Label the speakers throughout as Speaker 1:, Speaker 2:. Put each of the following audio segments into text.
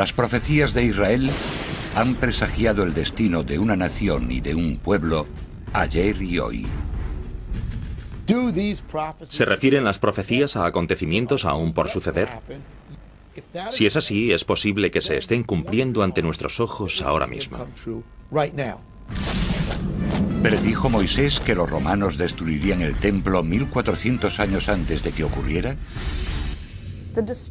Speaker 1: Las profecías de Israel han presagiado el destino de una nación y de un pueblo ayer y hoy.
Speaker 2: ¿Se refieren las profecías a acontecimientos aún por suceder? Si es así, es posible que se estén cumpliendo ante nuestros ojos ahora mismo.
Speaker 1: ¿Predijo Moisés que los romanos destruirían el templo 1400 años antes de que ocurriera?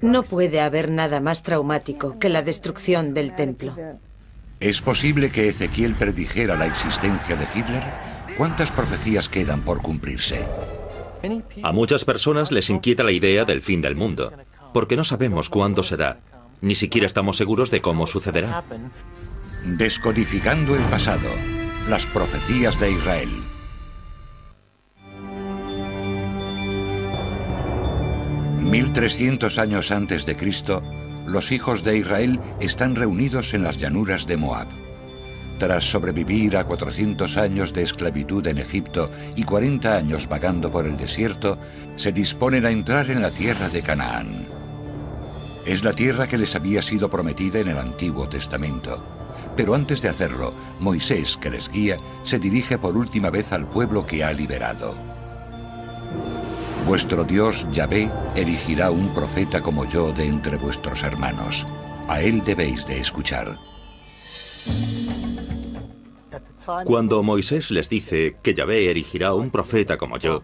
Speaker 3: No puede haber nada más traumático que la destrucción del templo.
Speaker 1: ¿Es posible que Ezequiel predijera la existencia de Hitler? ¿Cuántas profecías quedan por cumplirse?
Speaker 2: A muchas personas les inquieta la idea del fin del mundo, porque no sabemos cuándo será. Ni siquiera estamos seguros de cómo sucederá.
Speaker 1: Descodificando el pasado. Las profecías de Israel. $1300 años antes de Cristo, los hijos de Israel están reunidos en las llanuras de Moab. Tras sobrevivir a 400 años de esclavitud en Egipto y 40 años vagando por el desierto, se disponen a entrar en la tierra de Canaán. Es la tierra que les había sido prometida en el Antiguo Testamento. Pero antes de hacerlo, Moisés, que les guía, se dirige por última vez al pueblo que ha liberado. Vuestro Dios, Yahvé, erigirá un profeta como yo de entre vuestros hermanos. A él debéis de escuchar.
Speaker 2: Cuando Moisés les dice que Yahvé erigirá un profeta como yo,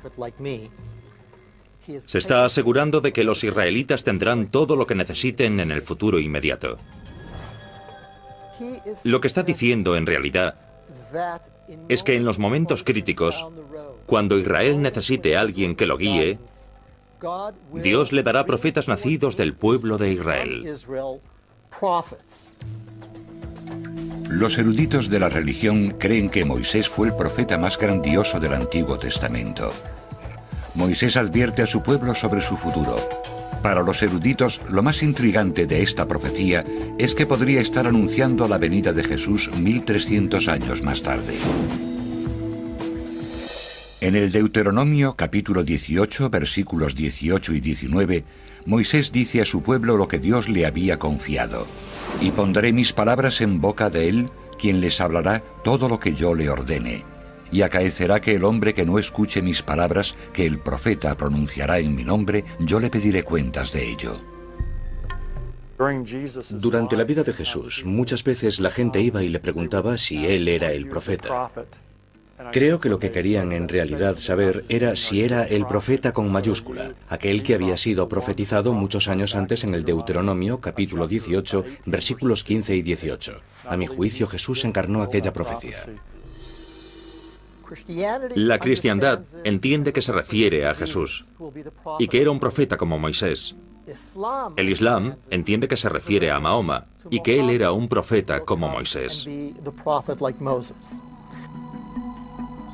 Speaker 2: se está asegurando de que los israelitas tendrán todo lo que necesiten en el futuro inmediato. Lo que está diciendo en realidad es que en los momentos críticos, cuando Israel necesite a alguien que lo guíe, Dios le dará profetas nacidos del pueblo de Israel.
Speaker 1: Los eruditos de la religión creen que Moisés fue el profeta más grandioso del Antiguo Testamento. Moisés advierte a su pueblo sobre su futuro. Para los eruditos, lo más intrigante de esta profecía es que podría estar anunciando la venida de Jesús 1300 años más tarde. En el Deuteronomio, capítulo 18, versículos 18 y 19, Moisés dice a su pueblo lo que Dios le había confiado. Y pondré mis palabras en boca de él, quien les hablará todo lo que yo le ordene. Y acaecerá que el hombre que no escuche mis palabras, que el profeta pronunciará en mi nombre, yo le pediré cuentas de ello.
Speaker 4: Durante la vida de Jesús, muchas veces la gente iba y le preguntaba si él era el profeta. Creo que lo que querían en realidad saber era si era el profeta con mayúscula, aquel que había sido profetizado muchos años antes en el Deuteronomio, capítulo 18, versículos 15 y 18. A mi juicio, Jesús encarnó aquella profecía.
Speaker 2: La cristiandad entiende que se refiere a Jesús y que era un profeta como Moisés. El Islam entiende que se refiere a Mahoma y que él era un profeta como Moisés.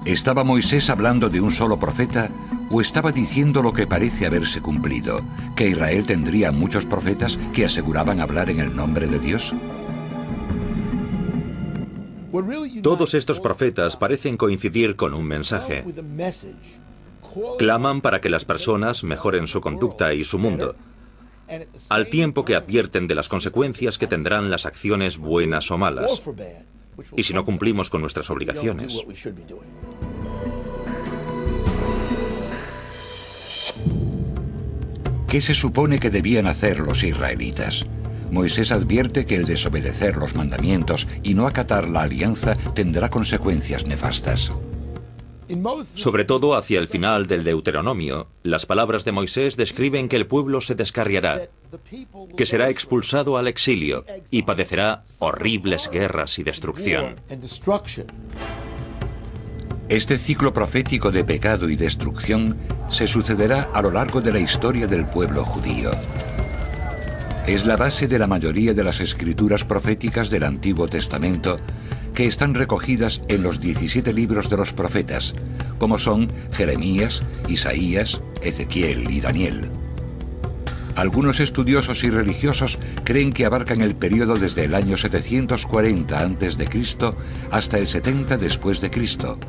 Speaker 1: ¿Estaba Moisés hablando de un solo profeta o estaba diciendo lo que parece haberse cumplido, que Israel tendría muchos profetas que aseguraban hablar en el nombre de Dios?
Speaker 2: Todos estos profetas parecen coincidir con un mensaje. Claman para que las personas mejoren su conducta y su mundo, al tiempo que advierten de las consecuencias que tendrán las acciones buenas o malas, y si no cumplimos con nuestras obligaciones.
Speaker 1: ¿Qué se supone que debían hacer los israelitas? Moisés advierte que el desobedecer los mandamientos y no acatar la alianza tendrá consecuencias nefastas.
Speaker 2: Sobre todo hacia el final del Deuteronomio, las palabras de Moisés describen que el pueblo se descarriará, que será expulsado al exilio y padecerá horribles guerras y destrucción.
Speaker 1: Este ciclo profético de pecado y destrucción se sucederá a lo largo de la historia del pueblo judío. Es la base de la mayoría de las escrituras proféticas del Antiguo Testamento, que están recogidas en los 17 libros de los profetas, como son Jeremías, Isaías, Ezequiel y Daniel. Algunos estudiosos y religiosos creen que abarcan el periodo desde el año 740 a.C. hasta el 70 después de Cristo,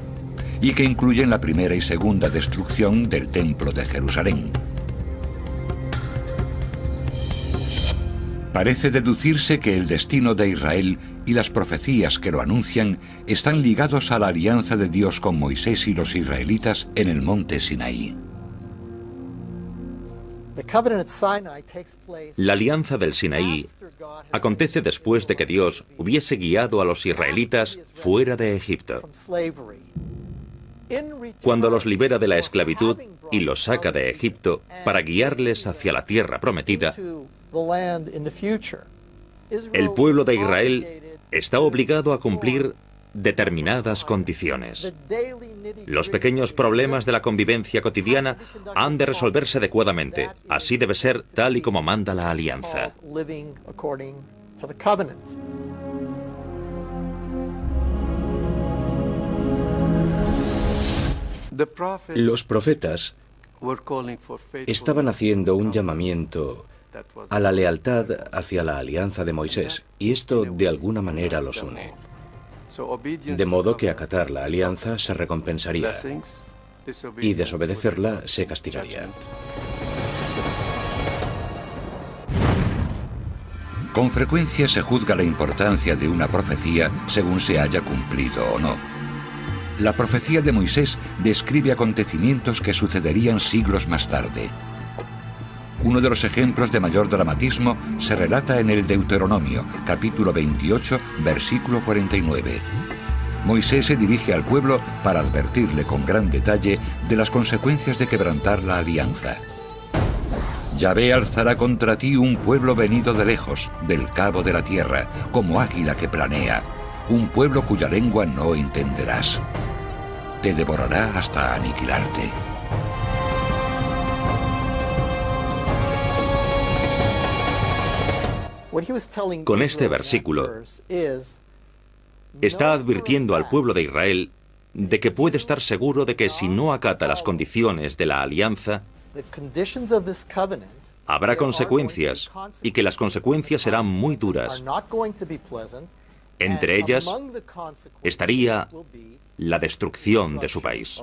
Speaker 1: y que incluyen la primera y segunda destrucción del Templo de Jerusalén. Parece deducirse que el destino de Israel y las profecías que lo anuncian están ligados a la alianza de Dios con Moisés y los israelitas en el monte Sinaí.
Speaker 2: La alianza del Sinaí acontece después de que Dios hubiese guiado a los israelitas fuera de Egipto. Cuando los libera de la esclavitud y los saca de Egipto para guiarles hacia la tierra prometida, el pueblo de Israel está obligado a cumplir determinadas condiciones. Los pequeños problemas de la convivencia cotidiana han de resolverse adecuadamente. Así debe ser tal y como manda la alianza.
Speaker 4: Los profetas estaban haciendo un llamamiento a la lealtad hacia la alianza de Moisés, y esto de alguna manera los une. De modo que acatar la alianza se recompensaría y desobedecerla se castigaría.
Speaker 1: Con frecuencia se juzga la importancia de una profecía según se haya cumplido o no. La profecía de Moisés describe acontecimientos que sucederían siglos más tarde. Uno de los ejemplos de mayor dramatismo se relata en el Deuteronomio, capítulo 28, versículo 49. Moisés se dirige al pueblo para advertirle con gran detalle de las consecuencias de quebrantar la alianza. Yahvé alzará contra ti un pueblo venido de lejos, del cabo de la tierra, como águila que planea, un pueblo cuya lengua no entenderás. Te devorará hasta aniquilarte.
Speaker 2: Con este versículo, está advirtiendo al pueblo de Israel de que puede estar seguro de que si no acata las condiciones de la alianza, habrá consecuencias y que las consecuencias serán muy duras. Entre ellas estaría la destrucción de su país.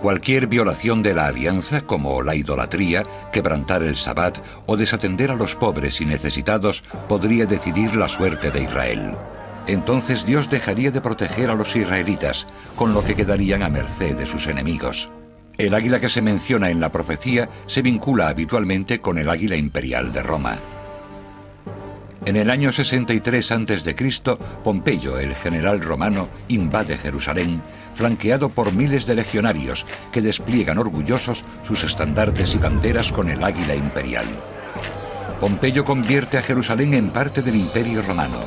Speaker 1: Cualquier violación de la alianza, como la idolatría, quebrantar el sabbat o desatender a los pobres y necesitados, podría decidir la suerte de Israel. Entonces Dios dejaría de proteger a los israelitas, con lo que quedarían a merced de sus enemigos. El águila que se menciona en la profecía se vincula habitualmente con el águila imperial de Roma. En el año 63 a.C., Pompeyo, el general romano, invade Jerusalén, flanqueado por miles de legionarios que despliegan orgullosos sus estandartes y banderas con el águila imperial. Pompeyo convierte a Jerusalén en parte del Imperio Romano.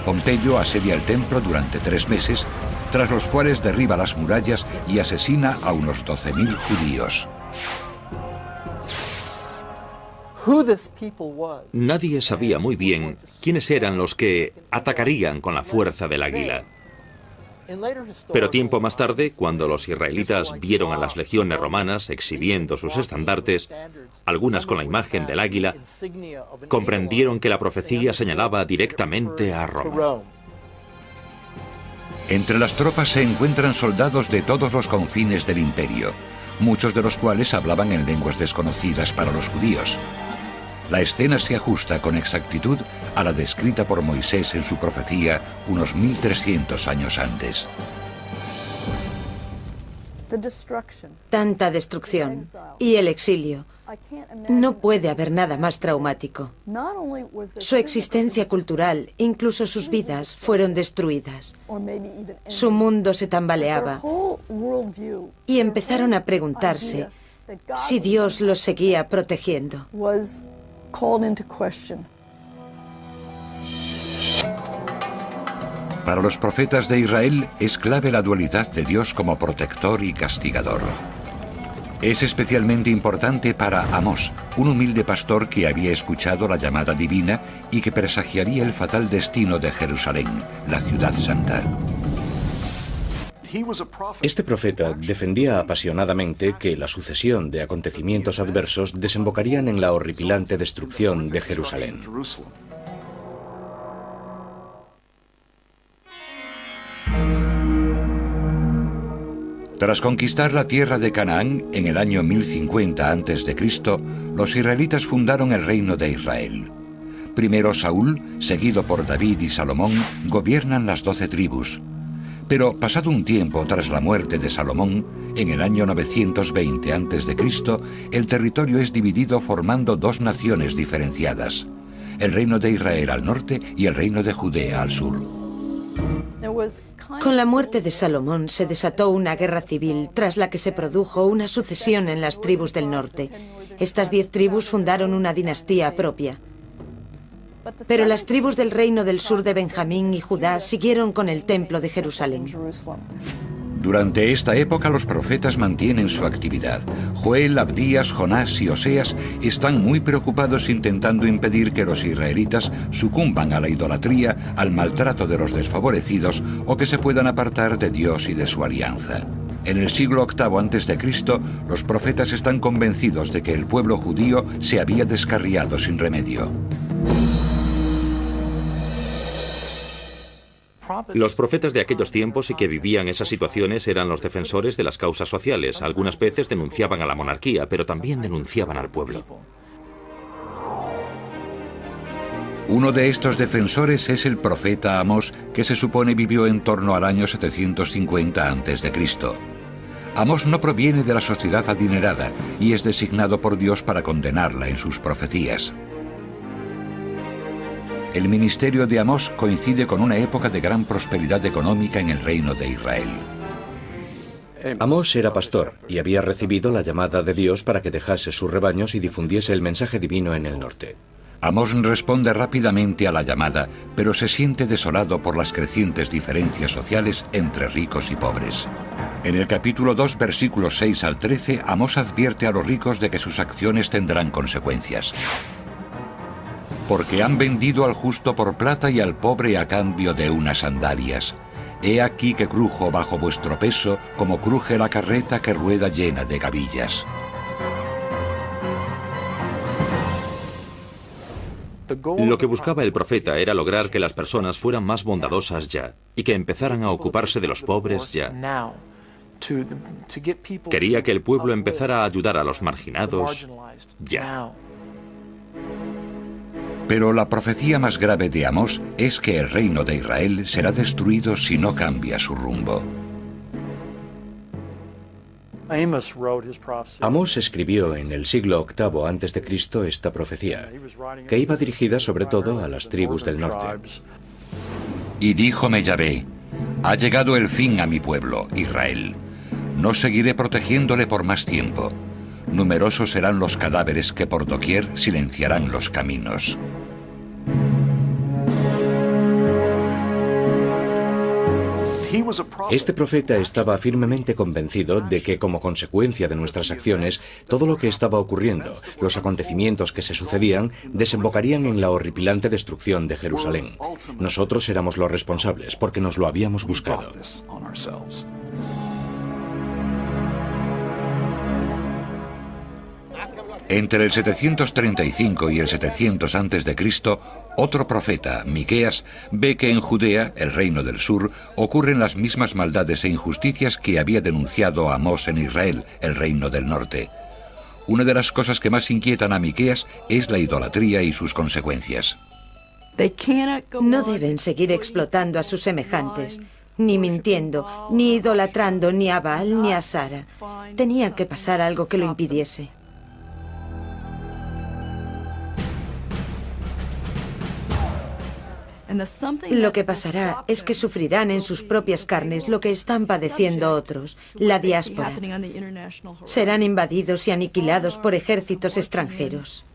Speaker 1: Pompeyo asedia el templo durante 3 meses, tras los cuales derriba las murallas y asesina a unos 12.000 judíos.
Speaker 2: Nadie sabía muy bien quiénes eran los que atacarían con la fuerza del águila. Pero tiempo más tarde, cuando los israelitas vieron a las legiones romanas exhibiendo sus estandartes, algunas con la imagen del águila, comprendieron que la profecía señalaba directamente a Roma.
Speaker 1: Entre las tropas se encuentran soldados de todos los confines del imperio, muchos de los cuales hablaban en lenguas desconocidas para los judíos. La escena se ajusta con exactitud a la descrita por Moisés en su profecía unos 1300 años antes.
Speaker 3: Tanta destrucción y el exilio. No puede haber nada más traumático. Su existencia cultural, incluso sus vidas, fueron destruidas. Su mundo se tambaleaba y empezaron a preguntarse si Dios los seguía protegiendo.
Speaker 1: Para los profetas de Israel es clave la dualidad de Dios como protector y castigador. Es especialmente importante para Amós, un humilde pastor que había escuchado la llamada divina y que presagiaría el fatal destino de Jerusalén, la ciudad santa.
Speaker 4: Este profeta defendía apasionadamente que la sucesión de acontecimientos adversos desembocarían en la horripilante destrucción de Jerusalén.
Speaker 1: Tras conquistar la tierra de Canaán en el año 1050 a.C., los israelitas fundaron el reino de Israel. Primero Saúl, seguido por David y Salomón, gobiernan las 12 tribus. Pero pasado un tiempo tras la muerte de Salomón, en el año 920 a.C., el territorio es dividido formando dos naciones diferenciadas: el reino de Israel al norte y el reino de Judea al sur.
Speaker 3: Con la muerte de Salomón se desató una guerra civil, tras la que se produjo una sucesión en las tribus del norte. Estas 10 tribus fundaron una dinastía propia. Pero las tribus del reino del sur de Benjamín y Judá siguieron con el templo de Jerusalén.
Speaker 1: Durante esta época los profetas mantienen su actividad. Joel, Abdías, Jonás y Oseas están muy preocupados intentando impedir que los israelitas sucumban a la idolatría, al maltrato de los desfavorecidos o que se puedan apartar de Dios y de su alianza. En el siglo VIII a.C., los profetas están convencidos de que el pueblo judío se había descarriado sin remedio.
Speaker 2: Los profetas de aquellos tiempos y que vivían esas situaciones eran los defensores de las causas sociales. Algunas veces denunciaban a la monarquía, pero también denunciaban al pueblo.
Speaker 1: Uno de estos defensores es el profeta Amós, que se supone vivió en torno al año 750 a.C. Amós no proviene de la sociedad adinerada y es designado por Dios para condenarla en sus profecías. El ministerio de Amós coincide con una época de gran prosperidad económica en el reino de Israel.
Speaker 4: Amós era pastor y había recibido la llamada de Dios para que dejase sus rebaños y difundiese el mensaje divino en el norte.
Speaker 1: Amós responde rápidamente a la llamada, pero se siente desolado por las crecientes diferencias sociales entre ricos y pobres. En el capítulo 2, versículos 6 al 13, Amós advierte a los ricos de que sus acciones tendrán consecuencias. Porque han vendido al justo por plata y al pobre a cambio de unas sandalias. He aquí que crujo bajo vuestro peso, como cruje la carreta que rueda llena de gavillas.
Speaker 2: Lo que buscaba el profeta era lograr que las personas fueran más bondadosas ya, y que empezaran a ocuparse de los pobres ya. Quería que el pueblo empezara a ayudar a los marginados ya.
Speaker 1: Pero la profecía más grave de Amós es que el reino de Israel será destruido si no cambia su rumbo.
Speaker 4: Amós escribió en el siglo VIII a.C. esta profecía, que iba dirigida sobre todo a las tribus del norte.
Speaker 1: Y díjome Yahvé: ha llegado el fin a mi pueblo, Israel. No seguiré protegiéndole por más tiempo. Numerosos serán los cadáveres que por doquier silenciarán los caminos.
Speaker 4: Este profeta estaba firmemente convencido de que, como consecuencia de nuestras acciones, todo lo que estaba ocurriendo, los acontecimientos que se sucedían, desembocarían en la horripilante destrucción de Jerusalén. Nosotros éramos los responsables, porque nos lo habíamos buscado.
Speaker 1: Entre el 735 y el 700 a.C., otro profeta, Miqueas, ve que en Judea, el reino del sur, ocurren las mismas maldades e injusticias que había denunciado Amós en Israel, el reino del norte. Una de las cosas que más inquietan a Miqueas es la idolatría y sus consecuencias.
Speaker 3: No deben seguir explotando a sus semejantes, ni mintiendo, ni idolatrando ni a Baal ni a Sara. Tenía que pasar algo que lo impidiese. Lo que pasará es que sufrirán en sus propias carnes lo que están padeciendo otros, la diáspora. Serán invadidos y aniquilados por ejércitos extranjeros.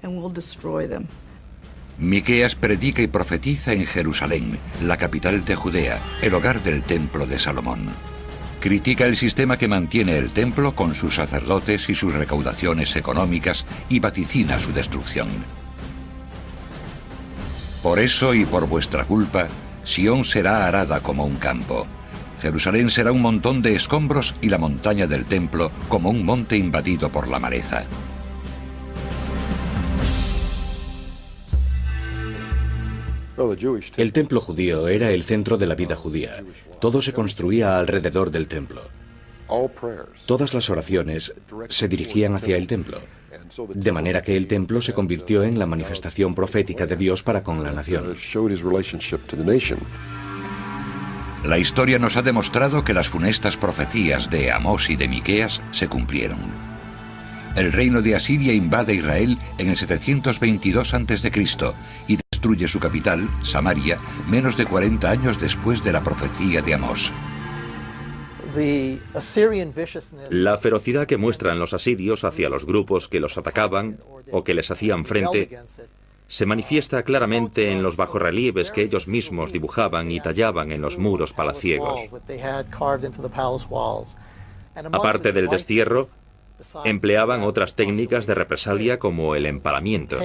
Speaker 1: Miqueas predica y profetiza en Jerusalén, la capital de Judea, el hogar del templo de Salomón. Critica el sistema que mantiene el templo con sus sacerdotes y sus recaudaciones económicas y vaticina su destrucción. Por eso y por vuestra culpa, Sión será arada como un campo. Jerusalén será un montón de escombros y la montaña del templo como un monte invadido por la maleza.
Speaker 4: El templo judío era el centro de la vida judía. Todo se construía alrededor del templo. Todas las oraciones se dirigían hacia el templo, de manera que el templo se convirtió en la manifestación profética de Dios para con la nación.
Speaker 1: La historia nos ha demostrado que las funestas profecías de Amós y de Miqueas se cumplieron. El reino de Asiria invade Israel en el 722 a.C. y destruye su capital, Samaria, menos de 40 años después de la profecía de Amós.
Speaker 2: La ferocidad que muestran los asirios hacia los grupos que los atacaban o que les hacían frente se manifiesta claramente en los bajorrelieves que ellos mismos dibujaban y tallaban en los muros palaciegos. Aparte del destierro, empleaban otras técnicas de represalia como el empalamiento.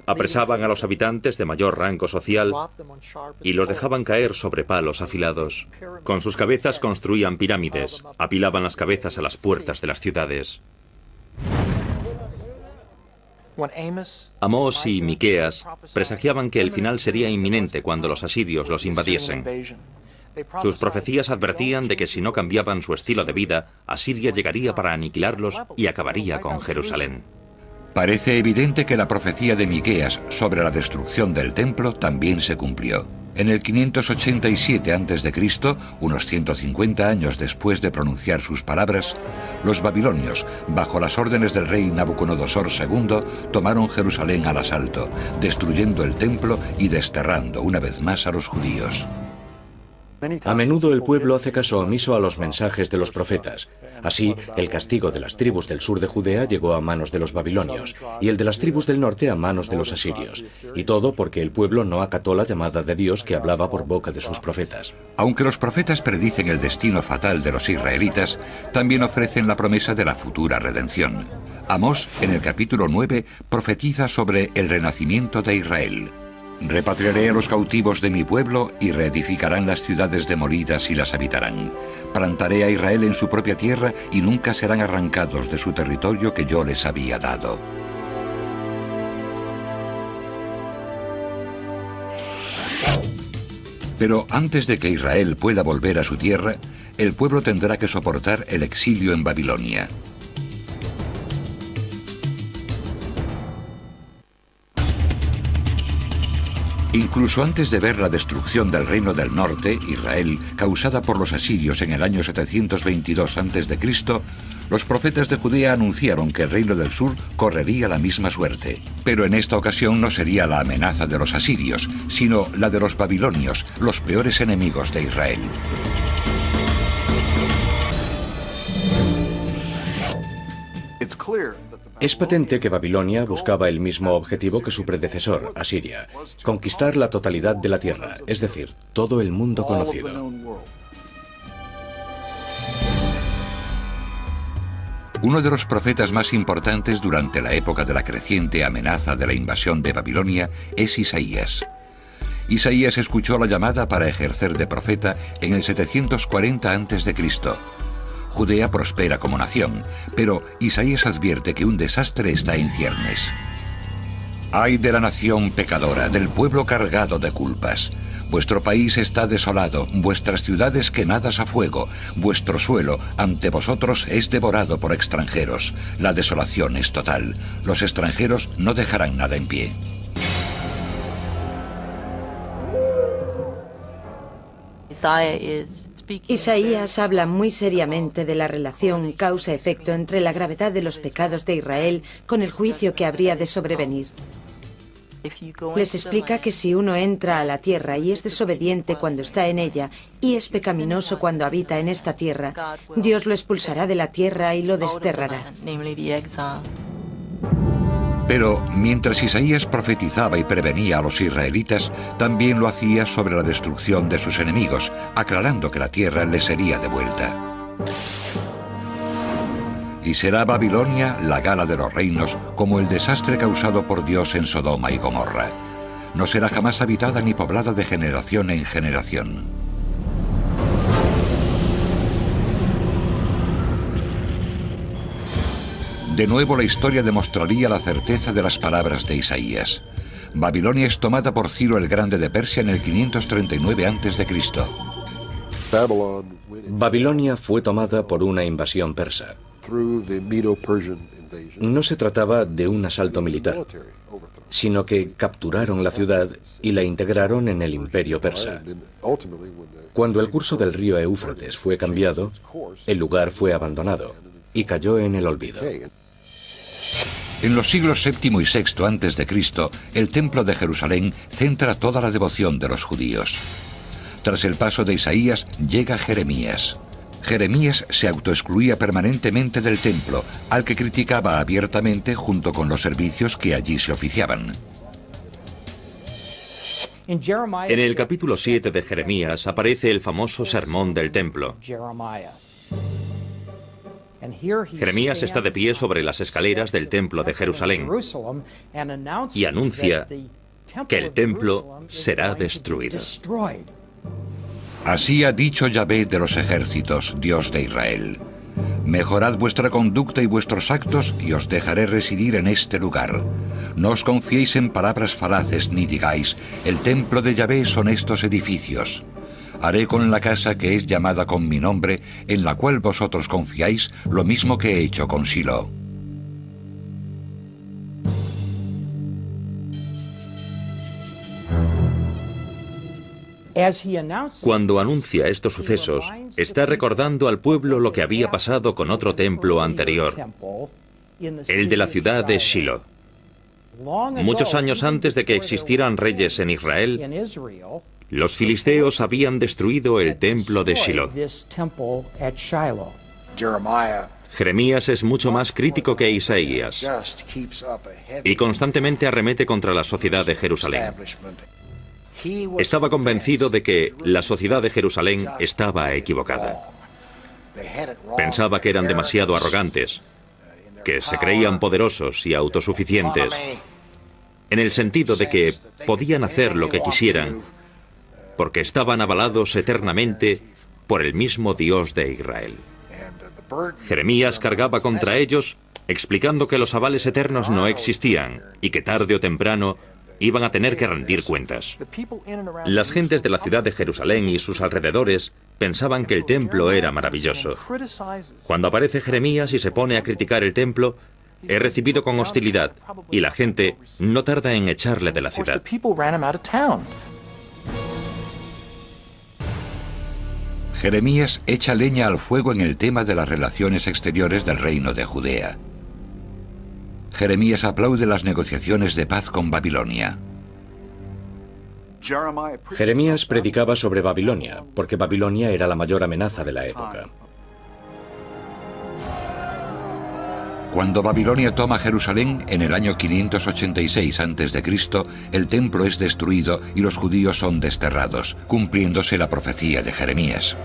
Speaker 2: Apresaban a los habitantes de mayor rango social y los dejaban caer sobre palos afilados. Con sus cabezas construían pirámides, apilaban las cabezas a las puertas de las ciudades. Amós y Miqueas presagiaban que el final sería inminente cuando los asirios los invadiesen. Sus profecías advertían de que si no cambiaban su estilo de vida, Asiria llegaría para aniquilarlos y acabaría con Jerusalén.
Speaker 1: Parece evidente que la profecía de Miqueas sobre la destrucción del templo también se cumplió. En el 587 a.C., unos 150 años después de pronunciar sus palabras, los babilonios, bajo las órdenes del rey Nabucodonosor II, tomaron Jerusalén al asalto, destruyendo el templo y desterrando una vez más a los judíos.
Speaker 4: A menudo el pueblo hace caso omiso a los mensajes de los profetas. Así, el castigo de las tribus del sur de Judea llegó a manos de los babilonios, y el de las tribus del norte a manos de los asirios. Y todo porque el pueblo no acató la llamada de Dios que hablaba por boca de sus profetas.
Speaker 1: Aunque los profetas predicen el destino fatal de los israelitas, también ofrecen la promesa de la futura redención. Amós, en el capítulo 9, profetiza sobre el renacimiento de Israel. Repatriaré a los cautivos de mi pueblo y reedificarán las ciudades demolidas y las habitarán. Plantaré a Israel en su propia tierra y nunca serán arrancados de su territorio que yo les había dado. Pero antes de que Israel pueda volver a su tierra, el pueblo tendrá que soportar el exilio en Babilonia. Incluso antes de ver la destrucción del reino del norte, Israel, causada por los asirios en el año 722 a.C., los profetas de Judea anunciaron que el reino del sur correría la misma suerte. Pero en esta ocasión no sería la amenaza de los asirios, sino la de los babilonios, los peores enemigos de Israel.
Speaker 4: Es patente que Babilonia buscaba el mismo objetivo que su predecesor, Asiria: conquistar la totalidad de la tierra, es decir, todo el mundo conocido.
Speaker 1: Uno de los profetas más importantes durante la época de la creciente amenaza de la invasión de Babilonia es Isaías. Isaías escuchó la llamada para ejercer de profeta en el 740 a.C. Judea prospera como nación, pero Isaías advierte que un desastre está en ciernes. ¡Ay de la nación pecadora, del pueblo cargado de culpas! Vuestro país está desolado, vuestras ciudades quemadas a fuego, vuestro suelo ante vosotros es devorado por extranjeros. La desolación es total. Los extranjeros no dejarán nada en pie.
Speaker 3: Isaías habla muy seriamente de la relación causa-efecto entre la gravedad de los pecados de Israel con el juicio que habría de sobrevenir. Les explica que si uno entra a la tierra y es desobediente cuando está en ella y es pecaminoso cuando habita en esta tierra, Dios lo expulsará de la tierra y lo desterrará.
Speaker 1: Pero mientras Isaías profetizaba y prevenía a los israelitas, también lo hacía sobre la destrucción de sus enemigos, aclarando que la tierra les sería devuelta. Y será Babilonia la gala de los reinos, como el desastre causado por Dios en Sodoma y Gomorra. No será jamás habitada ni poblada de generación en generación. De nuevo la historia demostraría la certeza de las palabras de Isaías. Babilonia es tomada por Ciro el Grande de Persia en el 539 a.C.
Speaker 4: Babilonia fue tomada por una invasión persa. No se trataba de un asalto militar, sino que capturaron la ciudad y la integraron en el imperio persa. Cuando el curso del río Éufrates fue cambiado, el lugar fue abandonado y cayó en el olvido.
Speaker 1: En los siglos VII y VI a.C., el Templo de Jerusalén centra toda la devoción de los judíos. Tras el paso de Isaías, llega Jeremías. Jeremías se autoexcluía permanentemente del templo, al que criticaba abiertamente junto con los servicios que allí se oficiaban.
Speaker 2: En el capítulo 7 de Jeremías aparece el famoso sermón del templo. Jeremías está de pie sobre las escaleras del templo de Jerusalén y anuncia que el templo será destruido.
Speaker 1: Así ha dicho Yahvé de los ejércitos, Dios de Israel. Mejorad vuestra conducta y vuestros actos y os dejaré residir en este lugar. No os confiéis en palabras falaces ni digáis, el templo de Yahvé son estos edificios. Haré con la casa que es llamada con mi nombre, en la cual vosotros confiáis, lo mismo que he hecho con Silo.
Speaker 2: Cuando anuncia estos sucesos, está recordando al pueblo lo que había pasado con otro templo anterior, el de la ciudad de Shilo. Muchos años antes de que existieran reyes en Israel, los filisteos habían destruido el templo de Shilo. Jeremías es mucho más crítico que Isaías y constantemente arremete contra la sociedad de Jerusalén. Estaba convencido de que la sociedad de Jerusalén estaba equivocada. Pensaba que eran demasiado arrogantes, que se creían poderosos y autosuficientes, en el sentido de que podían hacer lo que quisieran, porque estaban avalados eternamente por el mismo Dios de Israel. Jeremías cargaba contra ellos, explicando que los avales eternos no existían y que tarde o temprano iban a tener que rendir cuentas. Las gentes de la ciudad de Jerusalén y sus alrededores pensaban que el templo era maravilloso. Cuando aparece Jeremías y se pone a criticar el templo, es recibido con hostilidad y la gente no tarda en echarle de la ciudad.
Speaker 1: Jeremías echa leña al fuego en el tema de las relaciones exteriores del reino de Judea. Jeremías aplaude las negociaciones de paz con Babilonia.
Speaker 4: Jeremías predicaba sobre Babilonia, porque Babilonia era la mayor amenaza de la época.
Speaker 1: Cuando Babilonia toma Jerusalén, en el año 586 a.C., el templo es destruido y los judíos son desterrados, cumpliéndose la profecía de Jeremías.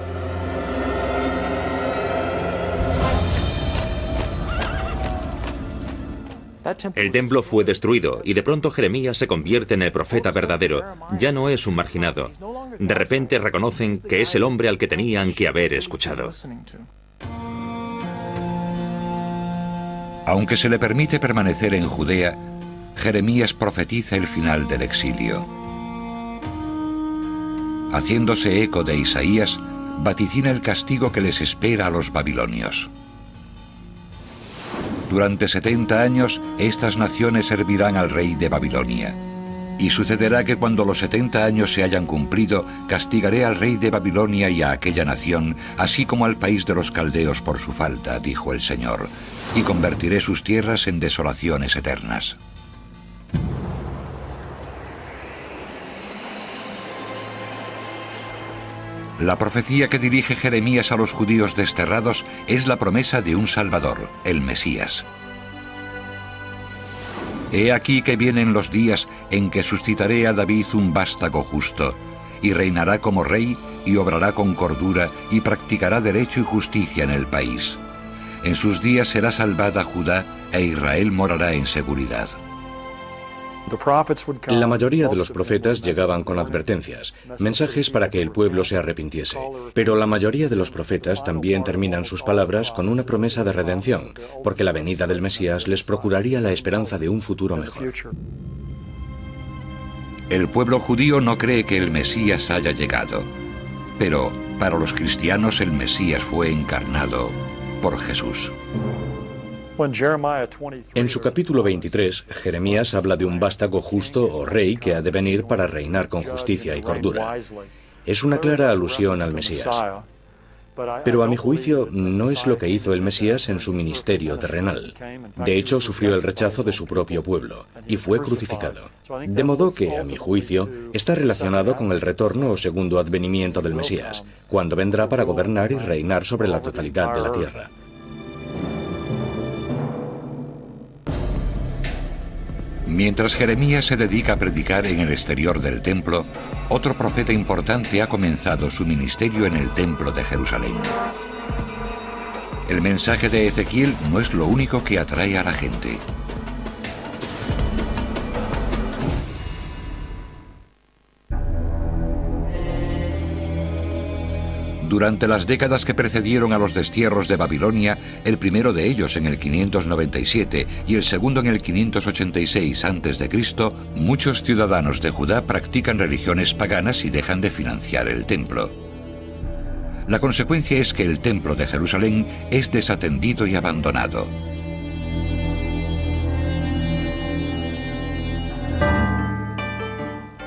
Speaker 2: El templo fue destruido y de pronto Jeremías se convierte en el profeta verdadero. Ya no es un marginado. De repente reconocen que es el hombre al que tenían que haber escuchado.
Speaker 1: Aunque se le permite permanecer en Judea, Jeremías profetiza el final del exilio. Haciéndose eco de Isaías, vaticina el castigo que les espera a los babilonios. Durante 70 años, estas naciones servirán al rey de Babilonia. Y sucederá que cuando los 70 años se hayan cumplido, castigaré al rey de Babilonia y a aquella nación, así como al país de los caldeos por su falta, dijo el Señor, y convertiré sus tierras en desolaciones eternas. La profecía que dirige Jeremías a los judíos desterrados es la promesa de un Salvador, el Mesías. He aquí que vienen los días en que suscitaré a David un vástago justo, y reinará como rey, y obrará con cordura, y practicará derecho y justicia en el país. En sus días será salvada Judá, e Israel morará en seguridad.
Speaker 4: La mayoría de los profetas llegaban con advertencias, mensajes para que el pueblo se arrepintiese. Pero la mayoría de los profetas también terminan sus palabras con una promesa de redención, porque la venida del Mesías les procuraría la esperanza de un futuro mejor.
Speaker 1: El pueblo judío no cree que el Mesías haya llegado. Pero para los cristianos el Mesías fue encarnado por Jesús.
Speaker 4: En su capítulo 23, Jeremías habla de un vástago justo o rey que ha de venir para reinar con justicia y cordura. Es una clara alusión al Mesías. Pero a mi juicio no es lo que hizo el Mesías en su ministerio terrenal. De hecho, sufrió el rechazo de su propio pueblo y fue crucificado. De modo que, a mi juicio, está relacionado con el retorno o segundo advenimiento del Mesías, cuando vendrá para gobernar y reinar sobre la totalidad de la tierra.
Speaker 1: Mientras Jeremías se dedica a predicar en el exterior del templo, otro profeta importante ha comenzado su ministerio en el templo de Jerusalén. El mensaje de Ezequiel no es lo único que atrae a la gente. Durante las décadas que precedieron a los destierros de Babilonia, el primero de ellos en el 597 y el segundo en el 586 a.C., muchos ciudadanos de Judá practican religiones paganas y dejan de financiar el templo. La consecuencia es que el templo de Jerusalén es desatendido y abandonado.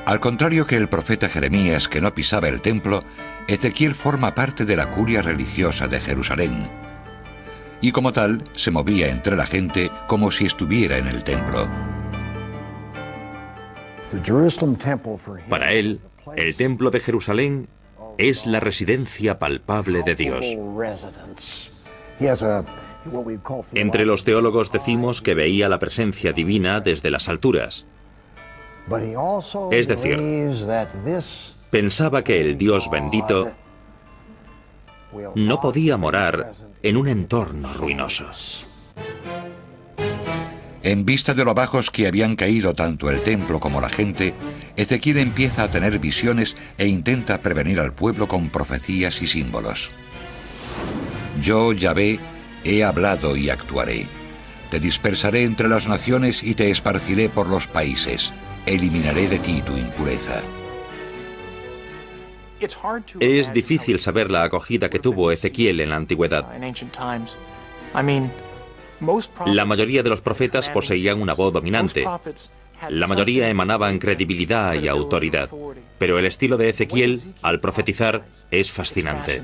Speaker 1: Al contrario que el profeta Jeremías, que no pisaba el templo, Ezequiel forma parte de la curia religiosa de Jerusalén. Y como tal, se movía entre la gente como si estuviera en el templo.
Speaker 2: Para él, el templo de Jerusalén es la residencia palpable de Dios. Entre los teólogos decimos que veía la presencia divina desde las alturas. Es decir, pensaba que el Dios bendito no podía morar en un entorno ruinoso.
Speaker 1: En vista de lo bajos que habían caído tanto el templo como la gente, Ezequiel empieza a tener visiones e intenta prevenir al pueblo con profecías y símbolos. Yo, Yahvé, he hablado y actuaré. Te dispersaré entre las naciones y te esparciré por los países. Eliminaré de ti tu impureza.
Speaker 2: Es difícil saber la acogida que tuvo Ezequiel en la antigüedad. La mayoría de los profetas poseían una voz dominante. La mayoría emanaban credibilidad y autoridad. Pero el estilo de Ezequiel, al profetizar, es fascinante.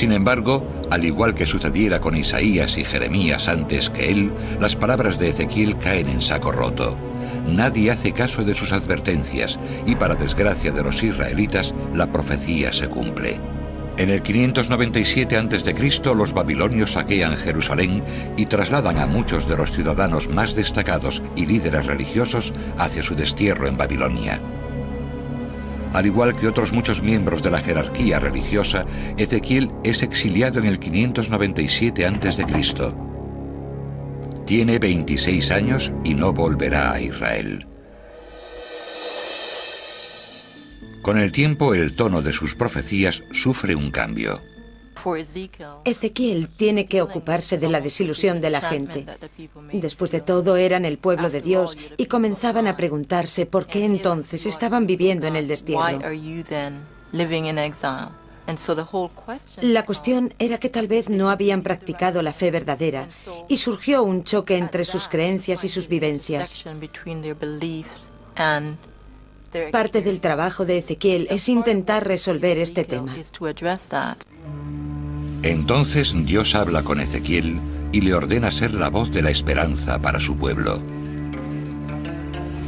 Speaker 1: Sin embargo, al igual que sucediera con Isaías y Jeremías antes que él, las palabras de Ezequiel caen en saco roto. Nadie hace caso de sus advertencias y, para desgracia de los israelitas, la profecía se cumple. En el 597 a.C., los babilonios saquean Jerusalén y trasladan a muchos de los ciudadanos más destacados y líderes religiosos hacia su destierro en Babilonia. Al igual que otros muchos miembros de la jerarquía religiosa, Ezequiel es exiliado en el 597 a.C. Tiene 26 años y no volverá a Israel. Con el tiempo, el tono de sus profecías sufre un cambio.
Speaker 3: Ezequiel tiene que ocuparse de la desilusión de la gente. Después de todo, eran el pueblo de Dios y comenzaban a preguntarse por qué entonces estaban viviendo en el destierro. La cuestión era que tal vez no habían practicado la fe verdadera y surgió un choque entre sus creencias y sus vivencias. Parte del trabajo de Ezequiel es intentar resolver este tema.
Speaker 1: Entonces Dios habla con Ezequiel y le ordena ser la voz de la esperanza para su pueblo.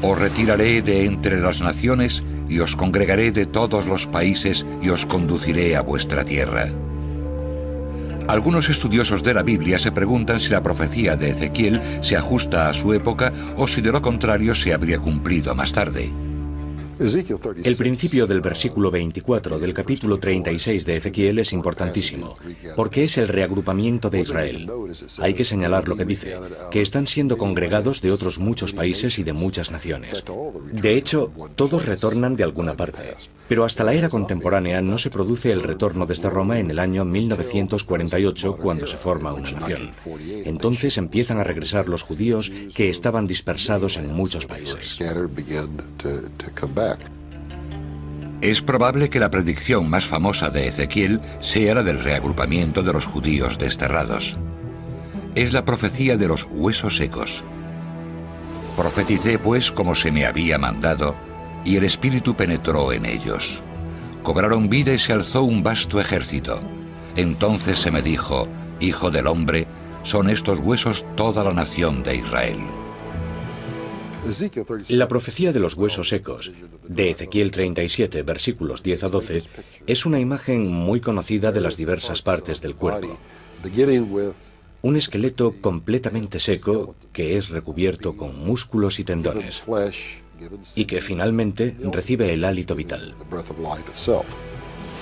Speaker 1: Os retiraré de entre las naciones y os congregaré de todos los países y os conduciré a vuestra tierra. Algunos estudiosos de la Biblia se preguntan si la profecía de Ezequiel se ajusta a su época o si de lo contrario se habría cumplido más tarde.
Speaker 4: El principio del versículo 24 del capítulo 36 de Ezequiel es importantísimo, porque es el reagrupamiento de Israel. Hay que señalar lo que dice, que están siendo congregados de otros muchos países y de muchas naciones. De hecho, todos retornan de alguna parte, pero hasta la era contemporánea no se produce el retorno desde Roma en el año 1948, cuando se forma una nación. Entonces empiezan a regresar los judíos que estaban dispersados en muchos países.
Speaker 1: Es probable que la predicción más famosa de Ezequiel sea la del reagrupamiento de los judíos desterrados. Es la profecía de los huesos secos. Profeticé pues como se me había mandado, y el Espíritu penetró en ellos. Cobraron vida y se alzó un vasto ejército. Entonces se me dijo, Hijo del hombre, son estos huesos toda la nación de Israel.
Speaker 4: La profecía de los huesos secos, de Ezequiel 37, versículos 10 a 12, es una imagen muy conocida de las diversas partes del cuerpo. Un esqueleto completamente seco que es recubierto con músculos y tendones, y que finalmente recibe el hálito vital.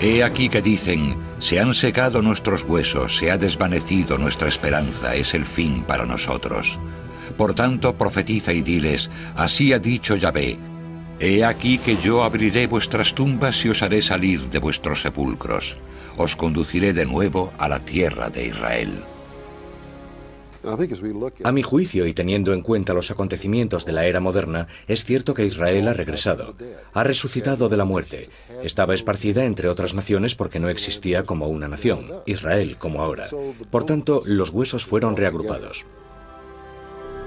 Speaker 1: He aquí que dicen, se han secado nuestros huesos, se ha desvanecido nuestra esperanza, es el fin para nosotros. Por tanto, profetiza y diles, así ha dicho Yahvé, he aquí que yo abriré vuestras tumbas y os haré salir de vuestros sepulcros. Os conduciré de nuevo a la tierra de Israel.
Speaker 4: A mi juicio, y teniendo en cuenta los acontecimientos de la era moderna, es cierto que Israel ha regresado, ha resucitado de la muerte. Estaba esparcida entre otras naciones porque no existía como una nación, Israel como ahora. Por tanto, los huesos fueron reagrupados.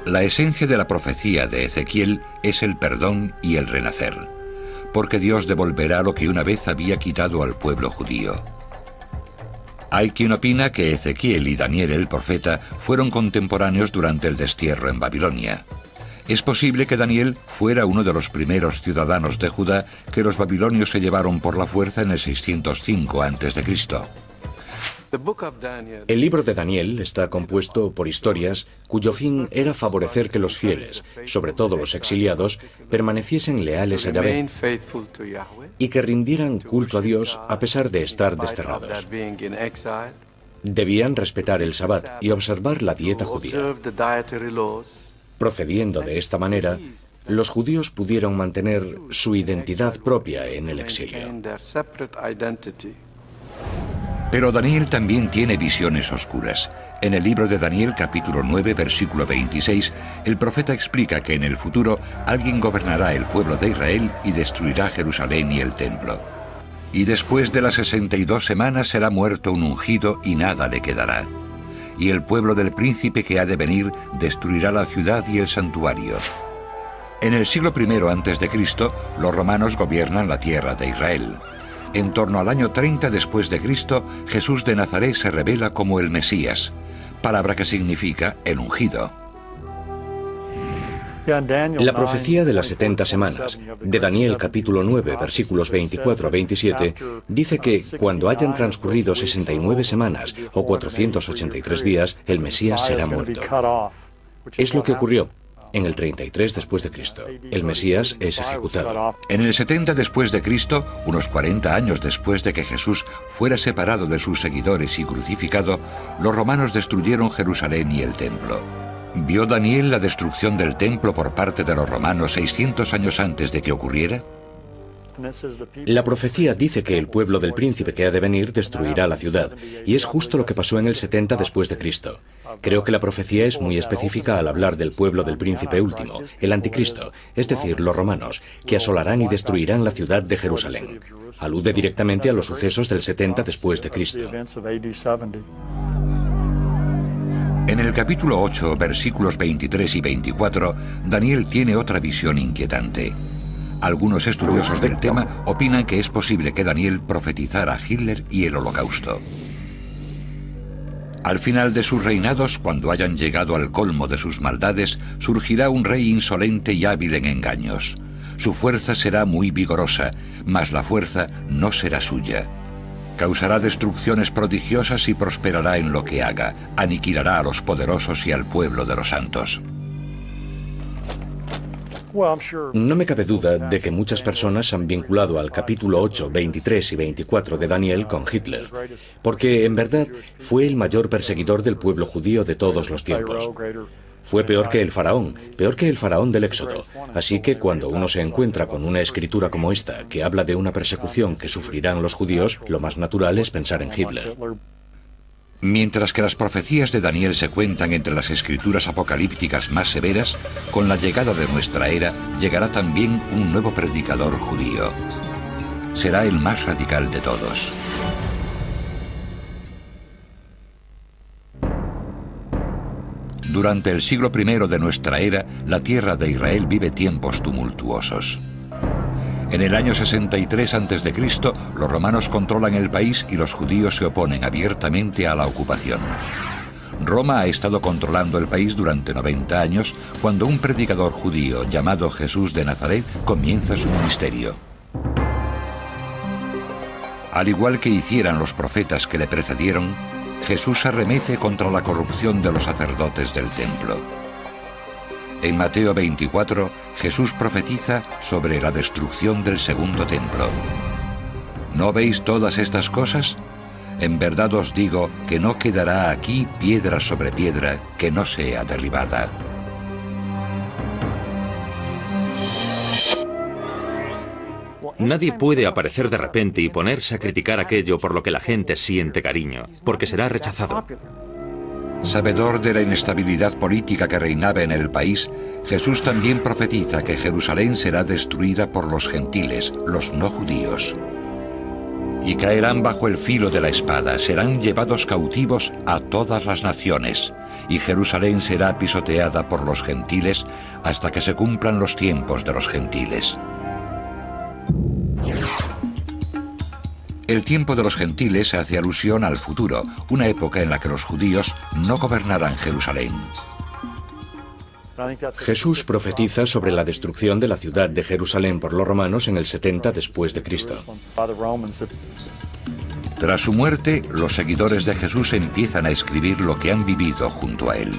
Speaker 1: La esencia de la profecía de Ezequiel es el perdón y el renacer, porque Dios devolverá lo que una vez había quitado al pueblo judío. Hay quien opina que Ezequiel y Daniel el profeta fueron contemporáneos durante el destierro en Babilonia. Es posible que Daniel fuera uno de los primeros ciudadanos de Judá que los babilonios se llevaron por la fuerza en el 605 a.C.
Speaker 4: El libro de Daniel está compuesto por historias cuyo fin era favorecer que los fieles, sobre todo los exiliados, permaneciesen leales a Yahvé y que rindieran culto a Dios a pesar de estar desterrados. Debían respetar el Sabbat y observar la dieta judía. Procediendo de esta manera, los judíos pudieron mantener su identidad propia en el exilio.
Speaker 1: Pero Daniel también tiene visiones oscuras. En el libro de Daniel, capítulo 9, versículo 26, el profeta explica que en el futuro alguien gobernará el pueblo de Israel y destruirá Jerusalén y el templo. Y después de las 62 semanas será muerto un ungido y nada le quedará. Y el pueblo del príncipe que ha de venir destruirá la ciudad y el santuario. En el siglo I a.C., los romanos gobiernan la tierra de Israel. En torno al año 30 después de Cristo, Jesús de Nazaret se revela como el Mesías, palabra que significa el ungido.
Speaker 4: La profecía de las 70 semanas, de Daniel capítulo 9, versículos 24 a 27, dice que cuando hayan transcurrido 69 semanas o 483 días, el Mesías será muerto. Es lo que ocurrió. En el 33 después de Cristo, el Mesías es ejecutado.
Speaker 1: En el 70 después de Cristo, unos 40 años después de que Jesús fuera separado de sus seguidores y crucificado, los romanos destruyeron Jerusalén y el templo. ¿Vio Daniel la destrucción del templo por parte de los romanos 600 años antes de que ocurriera?
Speaker 4: La profecía dice que el pueblo del príncipe que ha de venir destruirá la ciudad, y es justo lo que pasó en el 70 después de Cristo. Creo que la profecía es muy específica al hablar del pueblo del príncipe último, el anticristo, es decir, los romanos, que asolarán y destruirán la ciudad de Jerusalén. Alude directamente a los sucesos del 70 después de Cristo.
Speaker 1: En el capítulo 8, versículos 23 y 24, Daniel tiene otra visión inquietante. Algunos estudiosos del tema opinan que es posible que Daniel profetizara a Hitler y el Holocausto. Al final de sus reinados, cuando hayan llegado al colmo de sus maldades, surgirá un rey insolente y hábil en engaños. Su fuerza será muy vigorosa, mas la fuerza no será suya. Causará destrucciones prodigiosas y prosperará en lo que haga. Aniquilará a los poderosos y al pueblo de los santos.
Speaker 4: No me cabe duda de que muchas personas han vinculado al capítulo 8, 23 y 24 de Daniel con Hitler, porque en verdad fue el mayor perseguidor del pueblo judío de todos los tiempos. Fue peor que el faraón del Éxodo. Así que cuando uno se encuentra con una escritura como esta, que habla de una persecución que sufrirán los judíos, lo más natural es pensar en Hitler.
Speaker 1: Mientras que las profecías de Daniel se cuentan entre las escrituras apocalípticas más severas, con la llegada de nuestra era llegará también un nuevo predicador judío. Será el más radical de todos. Durante el siglo I de nuestra era, la tierra de Israel vive tiempos tumultuosos. En el año 63 a.C., los romanos controlan el país y los judíos se oponen abiertamente a la ocupación. Roma ha estado controlando el país durante 90 años cuando un predicador judío llamado Jesús de Nazaret comienza su ministerio. Al igual que hicieran los profetas que le precedieron, Jesús arremete contra la corrupción de los sacerdotes del templo. En Mateo 24, Jesús profetiza sobre la destrucción del segundo templo. ¿No veis todas estas cosas? En verdad os digo que no quedará aquí piedra sobre piedra que no sea derribada.
Speaker 2: Nadie puede aparecer de repente y ponerse a criticar aquello por lo que la gente siente cariño, porque será rechazado.
Speaker 1: Sabedor de la inestabilidad política que reinaba en el país, Jesús también profetiza que Jerusalén será destruida por los gentiles, los no judíos. Y caerán bajo el filo de la espada, serán llevados cautivos a todas las naciones, y Jerusalén será pisoteada por los gentiles hasta que se cumplan los tiempos de los gentiles. El tiempo de los gentiles hace alusión al futuro, una época en la que los judíos no gobernarán Jerusalén.
Speaker 4: Jesús profetiza sobre la destrucción de la ciudad de Jerusalén por los romanos en el 70 después de Cristo.
Speaker 1: Tras su muerte, los seguidores de Jesús empiezan a escribir lo que han vivido junto a él.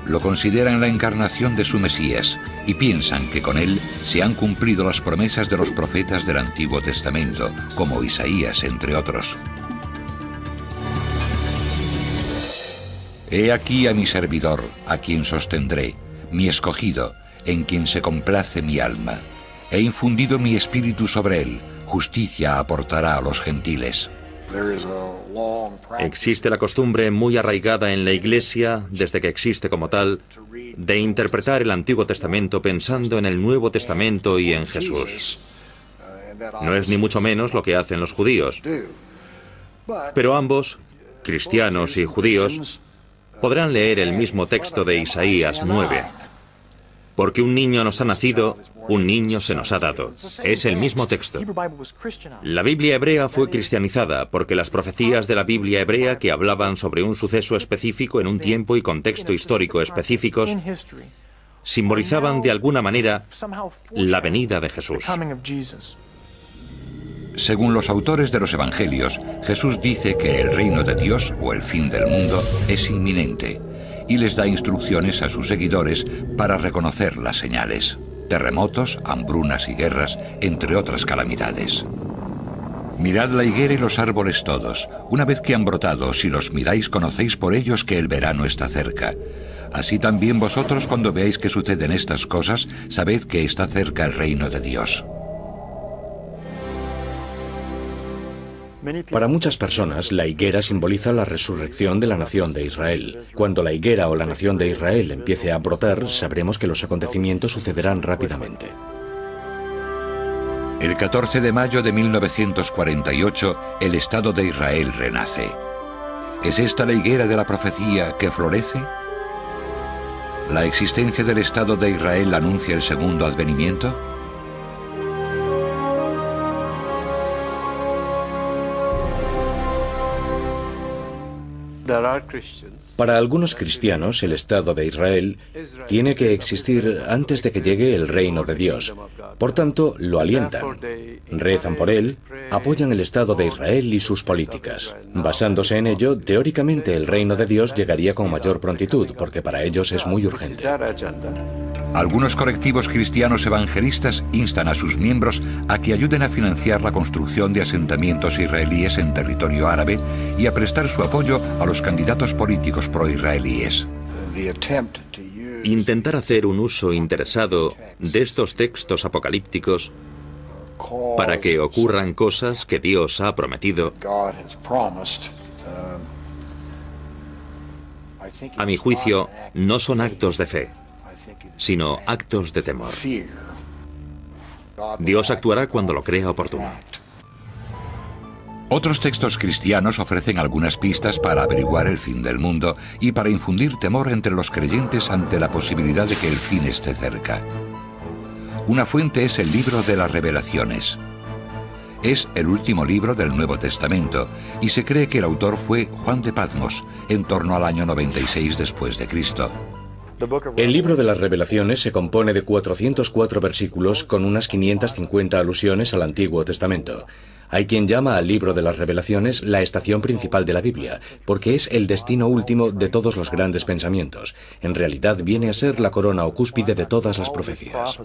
Speaker 1: Lo consideran la encarnación de su Mesías y piensan que con él se han cumplido las promesas de los profetas del Antiguo Testamento, como Isaías, entre otros. He aquí a mi servidor, a quien sostendré, mi escogido, en quien se complace mi alma. He infundido mi espíritu sobre él, justicia aportará a los gentiles.
Speaker 2: Existe la costumbre muy arraigada en la Iglesia, desde que existe como tal, de interpretar el Antiguo Testamento pensando en el Nuevo Testamento y en Jesús. No es ni mucho menos lo que hacen los judíos. Pero ambos, cristianos y judíos, podrán leer el mismo texto de Isaías 9. Porque un niño nos ha nacido, un niño se nos ha dado. Es el mismo texto. La Biblia hebrea fue cristianizada porque las profecías de la Biblia hebrea que hablaban sobre un suceso específico en un tiempo y contexto histórico específicos simbolizaban de alguna manera la venida de Jesús.
Speaker 1: Según los autores de los Evangelios, Jesús dice que el reino de Dios o el fin del mundo es inminente y les da instrucciones a sus seguidores para reconocer las señales: terremotos, hambrunas y guerras, entre otras calamidades. Mirad la higuera y los árboles todos. Una vez que han brotado, si los miráis, conocéis por ellos que el verano está cerca. Así también vosotros, cuando veáis que suceden estas cosas, sabed que está cerca el reino de Dios.
Speaker 4: Para muchas personas, la higuera simboliza la resurrección de la nación de Israel. Cuando la higuera o la nación de Israel empiece a brotar, sabremos que los acontecimientos sucederán rápidamente.
Speaker 1: El 14 de mayo de 1948, el Estado de Israel renace. ¿Es esta la higuera de la profecía que florece? ¿La existencia del Estado de Israel anuncia el segundo advenimiento?
Speaker 4: Para algunos cristianos, el Estado de Israel tiene que existir antes de que llegue el reino de Dios. Por tanto, lo alientan, rezan por él, apoyan el Estado de Israel y sus políticas. Basándose en ello, teóricamente el reino de Dios llegaría con mayor prontitud, porque para ellos es muy urgente.
Speaker 1: Algunos colectivos cristianos evangelistas instan a sus miembros a que ayuden a financiar la construcción de asentamientos israelíes en territorio árabe y a prestar su apoyo a los candidatos políticos pro-israelíes.
Speaker 2: Intentar hacer un uso interesado de estos textos apocalípticos para que ocurran cosas que Dios ha prometido, a mi juicio, no son actos de fe, sino actos de temor. Dios actuará cuando lo crea oportuno.
Speaker 1: Otros textos cristianos ofrecen algunas pistas para averiguar el fin del mundo y para infundir temor entre los creyentes ante la posibilidad de que el fin esté cerca. Una fuente es el libro de las Revelaciones. Es el último libro del Nuevo Testamento y se cree que el autor fue Juan de Patmos, en torno al año 96 después de Cristo.
Speaker 4: El libro de las Revelaciones se compone de 404 versículos con unas 550 alusiones al Antiguo Testamento. Hay quien llama al libro de las Revelaciones la estación principal de la Biblia, porque es el destino último de todos los grandes pensamientos. En realidad viene a ser la corona o cúspide de todas las profecías.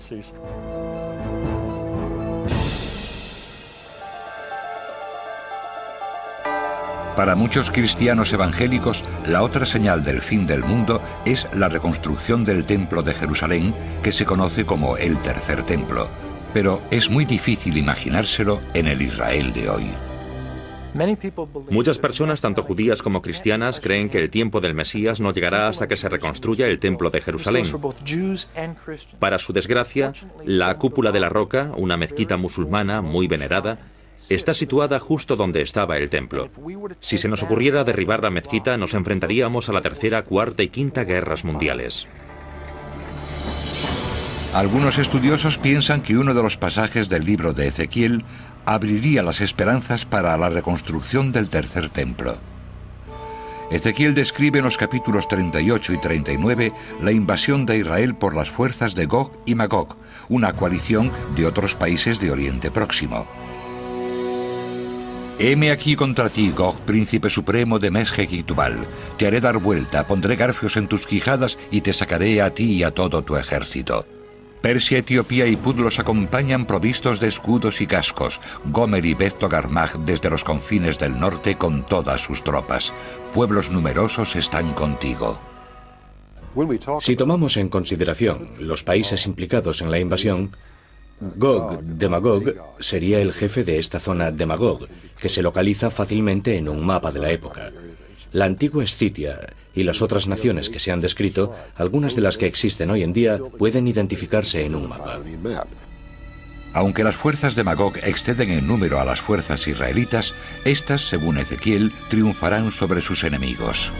Speaker 1: Para muchos cristianos evangélicos, la otra señal del fin del mundo es la reconstrucción del Templo de Jerusalén, que se conoce como el Tercer Templo. Pero es muy difícil imaginárselo en el Israel de hoy.
Speaker 2: Muchas personas, tanto judías como cristianas, creen que el tiempo del Mesías no llegará hasta que se reconstruya el Templo de Jerusalén. Para su desgracia, la Cúpula de la Roca, una mezquita musulmana muy venerada, está situada justo donde estaba el templo. Si se nos ocurriera derribar la mezquita, nos enfrentaríamos a la Tercera, Cuarta y Quinta Guerras Mundiales.
Speaker 1: Algunos estudiosos piensan que uno de los pasajes del libro de Ezequiel abriría las esperanzas para la reconstrucción del Tercer Templo. Ezequiel describe en los capítulos 38 y 39 la invasión de Israel por las fuerzas de Gog y Magog, una coalición de otros países de Oriente Próximo. Heme aquí contra ti, Gog, príncipe supremo de Mesjec y Tubal. Te haré dar vuelta, pondré garfios en tus quijadas y te sacaré a ti y a todo tu ejército. Persia, Etiopía y Pud los acompañan provistos de escudos y cascos. Gomer y Beth Togarmag desde los confines del norte con todas sus tropas. Pueblos numerosos están contigo.
Speaker 4: Si tomamos en consideración los países implicados en la invasión, Gog de Magog sería el jefe de esta zona de Magog, que se localiza fácilmente en un mapa de la época. La antigua Escitia y las otras naciones que se han descrito, algunas de las que existen hoy en día, pueden identificarse en un mapa.
Speaker 1: Aunque las fuerzas de Magog exceden en número a las fuerzas israelitas, estas, según Ezequiel, triunfarán sobre sus enemigos.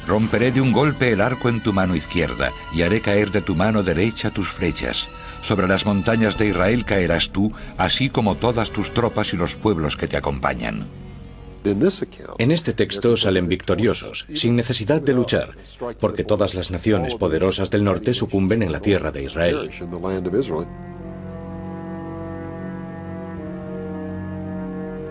Speaker 1: Romperé de un golpe el arco en tu mano izquierda y haré caer de tu mano derecha tus flechas. Sobre las montañas de Israel caerás tú, así como todas tus tropas y los pueblos que te acompañan.
Speaker 4: En este texto salen victoriosos, sin necesidad de luchar, porque todas las naciones poderosas del norte sucumben en la tierra de Israel.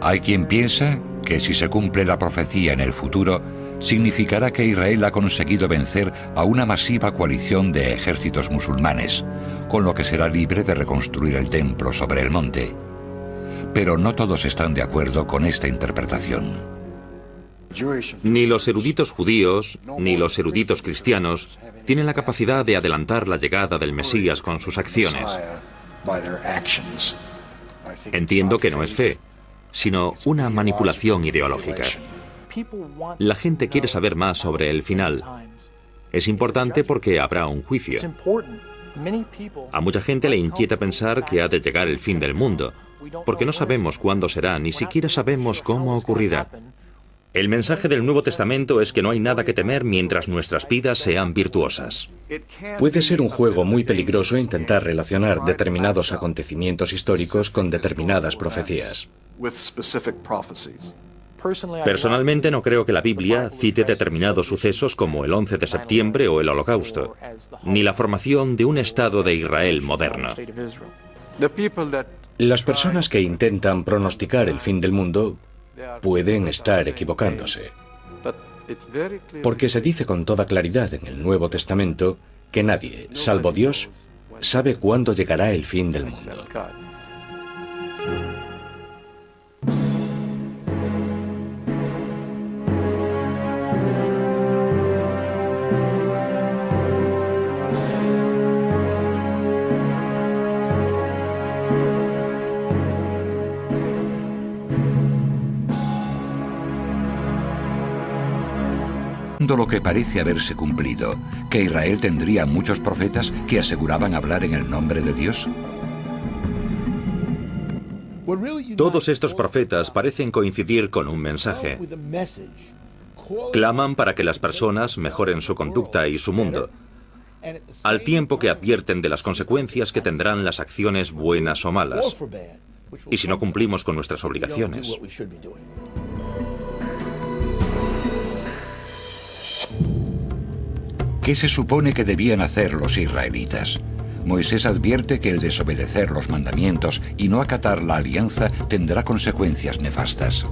Speaker 1: Hay quien piensa que si se cumple la profecía en el futuro, significará que Israel ha conseguido vencer a una masiva coalición de ejércitos musulmanes, con lo que será libre de reconstruir el templo sobre el monte. Pero no todos están de acuerdo con esta interpretación.
Speaker 2: Ni los eruditos judíos, ni los eruditos cristianos tienen la capacidad de adelantar la llegada del Mesías con sus acciones. Entiendo que no es fe, sino una manipulación ideológica. La gente quiere saber más sobre el final. Es importante porque habrá un juicio. A mucha gente le inquieta pensar que ha de llegar el fin del mundo, porque no sabemos cuándo será, ni siquiera sabemos cómo ocurrirá. El mensaje del Nuevo Testamento es que no hay nada que temer mientras nuestras vidas sean virtuosas.
Speaker 4: Puede ser un juego muy peligroso intentar relacionar determinados acontecimientos históricos con determinadas profecías.
Speaker 2: Personalmente no creo que la Biblia cite determinados sucesos como el 11 de septiembre o el Holocausto, ni la formación de un Estado de Israel moderno.
Speaker 4: Las personas que intentan pronosticar el fin del mundo pueden estar equivocándose, porque se dice con toda claridad en el Nuevo Testamento que nadie, salvo Dios, sabe cuándo llegará el fin del mundo.
Speaker 1: Lo que parece haberse cumplido, que Israel tendría muchos profetas que aseguraban hablar en el nombre de Dios.
Speaker 2: Todos estos profetas parecen coincidir con un mensaje. Claman para que las personas mejoren su conducta y su mundo, al tiempo que advierten de las consecuencias que tendrán las acciones buenas o malas, y si no cumplimos con nuestras obligaciones.
Speaker 1: ¿Qué se supone que debían hacer los israelitas? Moisés advierte que el desobedecer los mandamientos y no acatar la alianza tendrá consecuencias nefastas.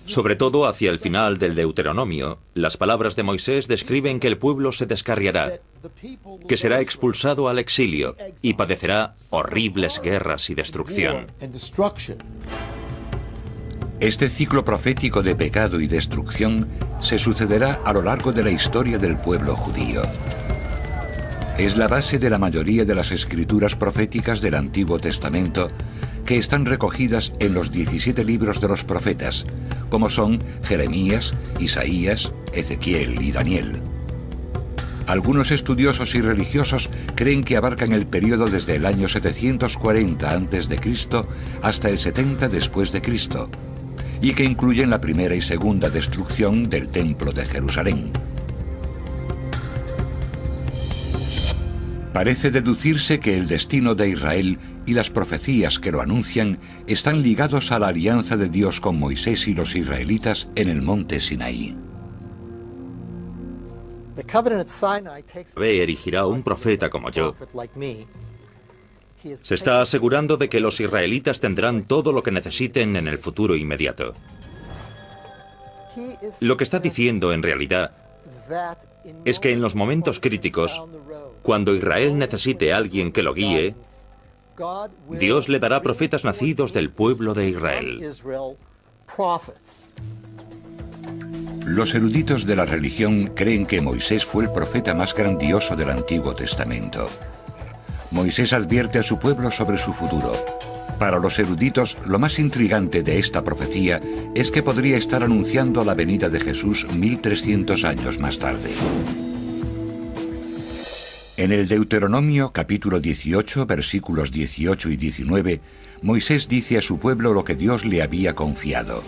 Speaker 2: Sobre todo hacia el final del Deuteronomio, las palabras de Moisés describen que el pueblo se descarriará, que será expulsado al exilio y padecerá horribles guerras y destrucción.
Speaker 1: Este ciclo profético de pecado y destrucción se sucederá a lo largo de la historia del pueblo judío. Es la base de la mayoría de las escrituras proféticas del Antiguo Testamento, que están recogidas en los 17 libros de los profetas, como son Jeremías, Isaías, Ezequiel y Daniel. Algunos estudiosos y religiosos creen que abarcan el periodo desde el año 740 a.C. hasta el 70 después de Cristo, y que incluyen la primera y segunda destrucción del Templo de Jerusalén. Parece deducirse que el destino de Israel y las profecías que lo anuncian están ligados a la alianza de Dios con Moisés y los israelitas en el monte Sinaí.
Speaker 2: Yahvé erigirá un profeta como yo. Se está asegurando de que los israelitas tendrán todo lo que necesiten en el futuro inmediato. Lo que está diciendo en realidad es que en los momentos críticos, cuando Israel necesite a alguien que lo guíe, Dios le dará profetas nacidos del pueblo de Israel.
Speaker 1: Los eruditos de la religión creen que Moisés fue el profeta más grandioso del Antiguo Testamento. Moisés advierte a su pueblo sobre su futuro. Para los eruditos, lo más intrigante de esta profecía es que podría estar anunciando la venida de Jesús 1300 años más tarde. En el Deuteronomio capítulo 18, versículos 18 y 19, Moisés dice a su pueblo lo que Dios le había confiado: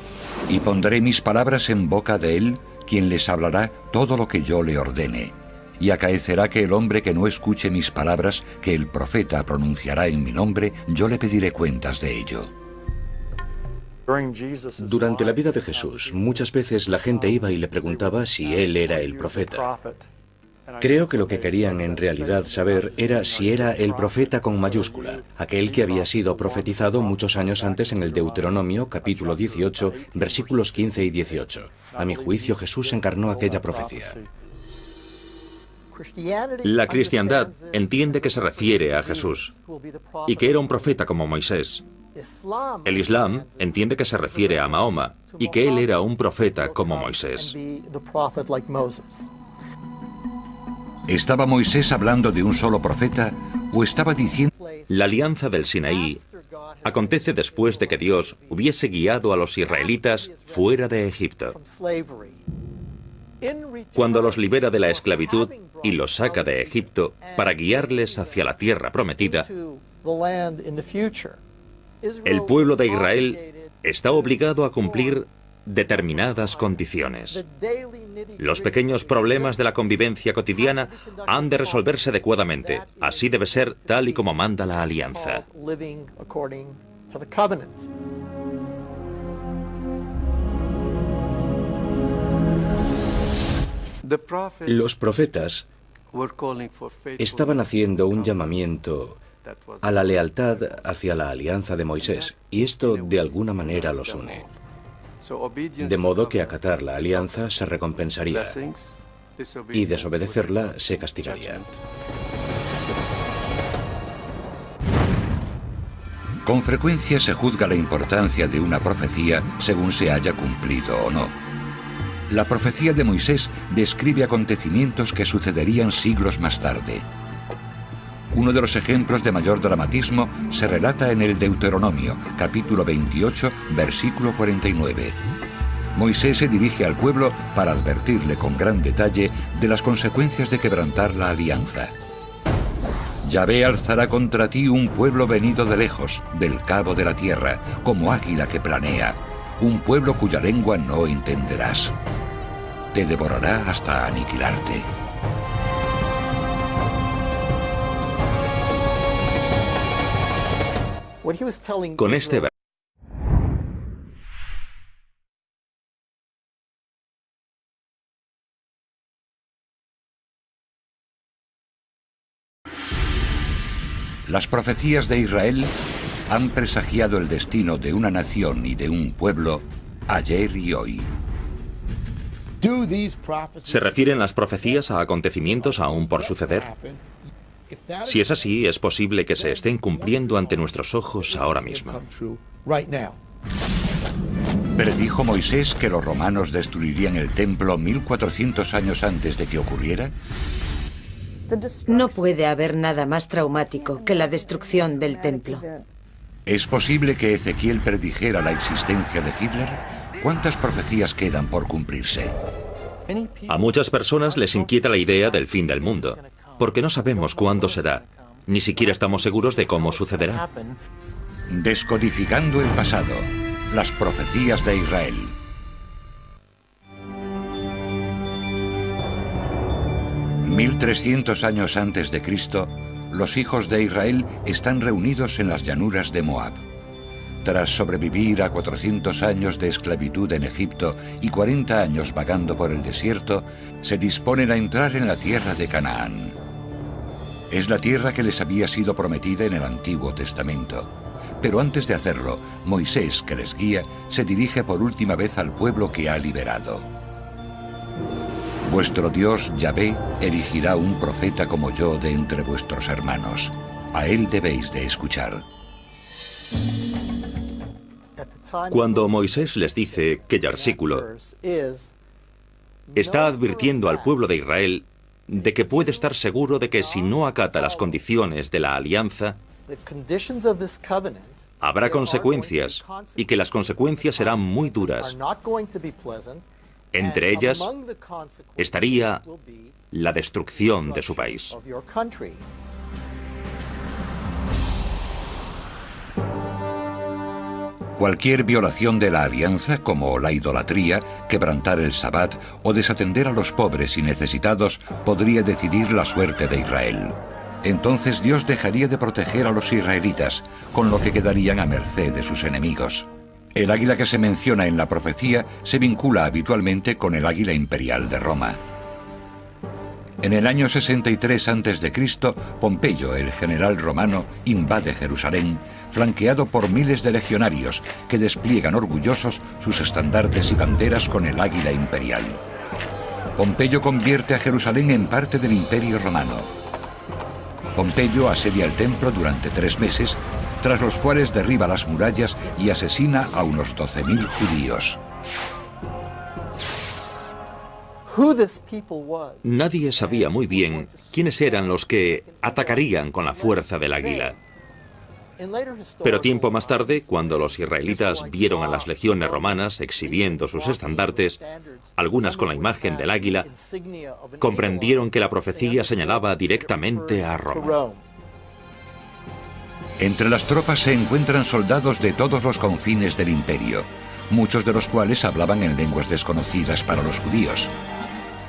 Speaker 1: «Y pondré mis palabras en boca de él, quien les hablará todo lo que yo le ordene. Y acaecerá que el hombre que no escuche mis palabras, que el profeta pronunciará en mi nombre, yo le pediré cuentas de ello».
Speaker 4: Durante la vida de Jesús, muchas veces la gente iba y le preguntaba si él era el profeta. Creo que lo que querían en realidad saber era si era el profeta con mayúscula, aquel que había sido profetizado muchos años antes en el Deuteronomio, capítulo 18, versículos 15 y 18. A mi juicio, Jesús encarnó aquella profecía.
Speaker 2: La cristiandad entiende que se refiere a Jesús y que era un profeta como Moisés. El Islam entiende que se refiere a Mahoma y que él era un profeta como Moisés.
Speaker 1: ¿Estaba Moisés hablando de un solo profeta o estaba diciendo?
Speaker 2: La alianza del Sinaí acontece después de que Dios hubiese guiado a los israelitas fuera de Egipto. Cuando los libera de la esclavitud y los saca de Egipto para guiarles hacia la tierra prometida, el pueblo de Israel está obligado a cumplir determinadas condiciones. Los pequeños problemas de la convivencia cotidiana han de resolverse adecuadamente. Así debe ser, tal y como manda la alianza.
Speaker 4: Los profetas estaban haciendo un llamamiento a la lealtad hacia la alianza de Moisés, y esto de alguna manera los une. De modo que acatar la alianza se recompensaría. y desobedecerla se castigaría.
Speaker 1: Con frecuencia se juzga la importancia de una profecía según se haya cumplido o no. La profecía de Moisés describe acontecimientos que sucederían siglos más tarde. Uno de los ejemplos de mayor dramatismo se relata en el Deuteronomio, capítulo 28, versículo 49. Moisés se dirige al pueblo para advertirle con gran detalle de las consecuencias de quebrantar la alianza. Yahvé alzará contra ti un pueblo venido de lejos, del cabo de la tierra, como águila que planea, un pueblo cuya lengua no entenderás. Te devorará hasta aniquilarte.
Speaker 2: Con este
Speaker 1: Las profecías de Israel han presagiado el destino de una nación y de un pueblo ayer y hoy.
Speaker 2: ¿Se refieren las profecías a acontecimientos aún por suceder? Si es así, es posible que se estén cumpliendo ante nuestros ojos ahora mismo.
Speaker 1: ¿Predijo Moisés que los romanos destruirían el templo 1400 años antes de que ocurriera?
Speaker 3: No puede haber nada más traumático que la destrucción del templo.
Speaker 1: ¿Es posible que Ezequiel predijera la existencia de Hitler? ¿Cuántas profecías quedan por cumplirse?
Speaker 2: A muchas personas les inquieta la idea del fin del mundo, porque no sabemos cuándo será, ni siquiera estamos seguros de cómo sucederá.
Speaker 1: Descodificando el pasado, las profecías de Israel. $1300 años antes de Cristo, los hijos de Israel están reunidos en las llanuras de Moab. Tras sobrevivir a 400 años de esclavitud en Egipto y 40 años vagando por el desierto, se disponen a entrar en la tierra de Canaán. Es la tierra que les había sido prometida en el Antiguo Testamento. Pero antes de hacerlo, Moisés, que les guía, se dirige por última vez al pueblo que ha liberado. Vuestro Dios, Yahvé, erigirá un profeta como yo de entre vuestros hermanos. A él debéis de escuchar.
Speaker 2: Cuando Moisés les dice aquel versículo, está advirtiendo al pueblo de Israel de que puede estar seguro de que si no acata las condiciones de la alianza, habrá consecuencias y que las consecuencias serán muy duras. Entre ellas estaría la destrucción de su país.
Speaker 1: Cualquier violación de la alianza, como la idolatría, quebrantar el sabbat o desatender a los pobres y necesitados, podría decidir la suerte de Israel. Entonces Dios dejaría de proteger a los israelitas, con lo que quedarían a merced de sus enemigos. El águila que se menciona en la profecía se vincula habitualmente con el águila imperial de Roma. En el año 63 a.C., Pompeyo, el general romano, invade Jerusalén, flanqueado por miles de legionarios que despliegan orgullosos sus estandartes y banderas con el águila imperial. Pompeyo convierte a Jerusalén en parte del Imperio Romano. Pompeyo asedia el templo durante 3 meses, tras los cuales derriba las murallas y asesina a unos 12.000 judíos.
Speaker 2: Nadie sabía muy bien quiénes eran los que atacarían con la fuerza del águila. Pero tiempo más tarde, cuando los israelitas vieron a las legiones romanas exhibiendo sus estandartes, algunas con la imagen del águila, comprendieron que la profecía señalaba directamente a Roma.
Speaker 1: Entre las tropas se encuentran soldados de todos los confines del imperio, muchos de los cuales hablaban en lenguas desconocidas para los judíos.